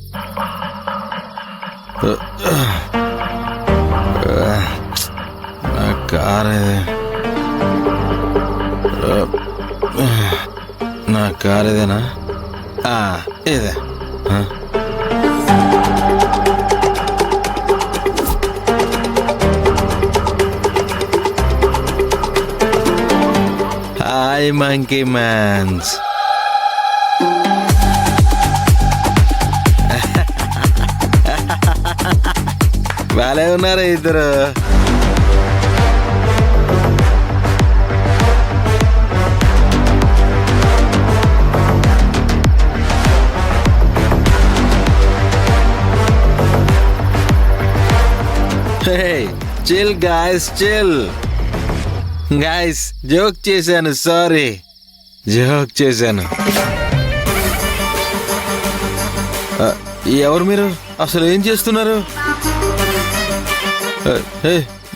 నా కారు నా కారు ఇదేనా? ఇదే. Hi monkey mans. బాలే ఉన్నారా ఇద్దరు? Chill guys, chill guys. Joke చేశాను, సారీ, జోక్ చేశాను. ఎవరు మీరు? అసలు ఏం చేస్తున్నారు?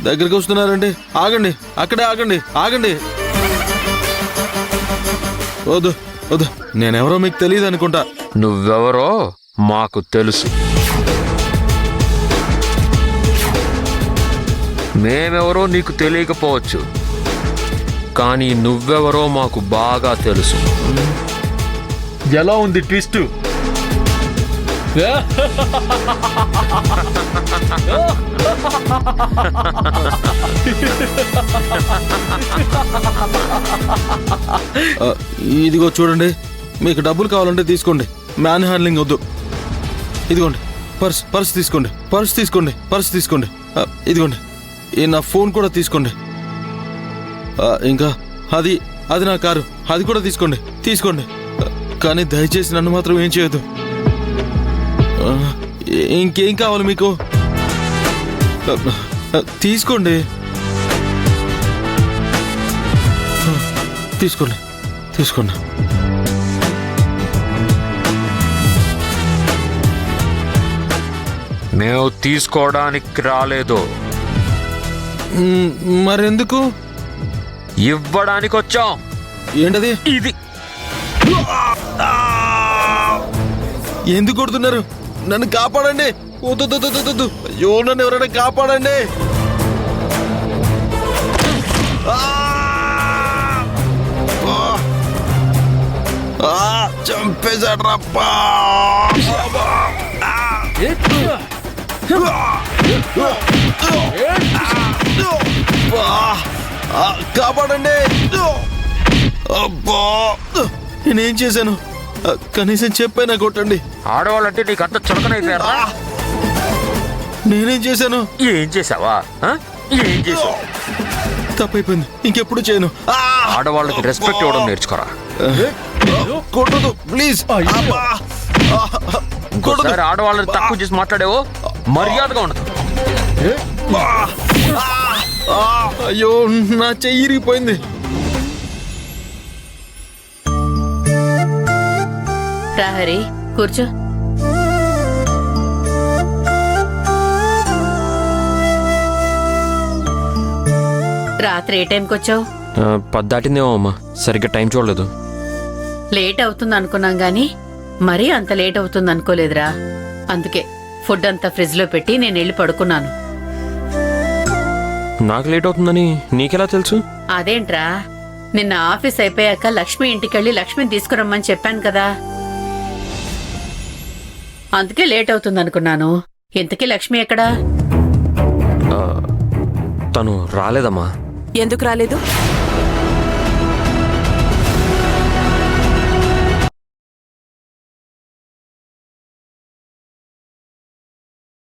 దగ్గరికి వస్తున్నారండి. ఆగండి, అక్కడే ఆగండి, ఆగండి. వద్దు వద్దు, నేనెవరో మీకు తెలియదు అనుకుంటా. నువ్వెవరో మాకు తెలుసు. మేమెవరో నీకు తెలియకపోవచ్చు, కానీ నువ్వెవరో మాకు బాగా తెలుసు. ఎలా ఉంది ట్విస్ట్? ఇదిగో చూడండి, మీకు డబ్బులు కావాలంటే తీసుకోండి, మ్యాన్ హ్యాండ్లింగ్ వద్దు. ఇదిగోండి పర్స్ తీసుకోండి, పర్స్ తీసుకోండి, పర్స్ తీసుకోండి. ఇదిగోండి, నా ఫోన్ కూడా తీసుకోండి. ఇంకా అది అది నా కారు, అది కూడా తీసుకోండి, తీసుకోండి. కానీ దయచేసి నన్ను మాత్రం ఏం చేయొద్దు. ఇంకేం కావాలి మీకు? తీసుకోండి, తీసుకోండి, తీసుకోండి. మేము తీసుకోవడానికి రాలేదు. మరెందుకు? ఇవ్వడానికి వచ్చాం. ఏంటది? ఇది. ఎందుకు కొడుతున్నారు? నన్ను కాపాడండి. వద్దు, అయ్యో, నన్ను ఎవరైనా కాపాడండి. చంపేశాడు రప్పా. కాపాడండి. అబ్బా, నేనేం చేశాను? కనీసం చెప్పైనా కొట్టండి. ఆడవాళ్ళంటే నీకు అంత చులకనైపోయారా? నేనేం చేశాను? ఏం చేసావా? ఏం చేసావు? తప్పైపోయింది, ఇంకెప్పుడు చేయను. ఆడవాళ్ళకి రెస్పెక్ట్ ఇవ్వడం నేర్చుకోరా. కొట్టదు ప్లీజ్. ఇంకోసారి ఆడవాళ్ళని తక్కువ చేసి మాట్లాడేవో మర్యాదగా ఉండదు. అయ్యో, నా చెయ్యి ఇరిగిపోయింది. ప్రహరీ, కూర్చో. రాత్రి ఏ టైంకి వచ్చావు? 10 దాటిందేమో అమ్మా, సరిగ్గా టైం చూడలేదు. లేట్ అవుతుంది అనుకున్నాం గాని మరీ అంత లేట్ అవుతుంది అనుకోలేదురా. అందుకే ఫుడ్ అంతా ఫ్రిడ్జ్ లో పెట్టి నేను వెళ్ళి పడుకున్నాను. నాకు లేట్ అవుతుందని నీకెలా తెలుసు? అదేంట్రా, నిన్న ఆఫీస్ అయిపోయాక లక్ష్మి ఇంటికెళ్ళి లక్ష్మిని తీసుకురమ్మని చెప్పాను కదా, అందుకే లేట్ అవుతుంది అనుకున్నాను. ఇంతకీ లక్ష్మి ఎక్కడా? తను రాలేదమ్మా. ఎందుకు రాలేదు?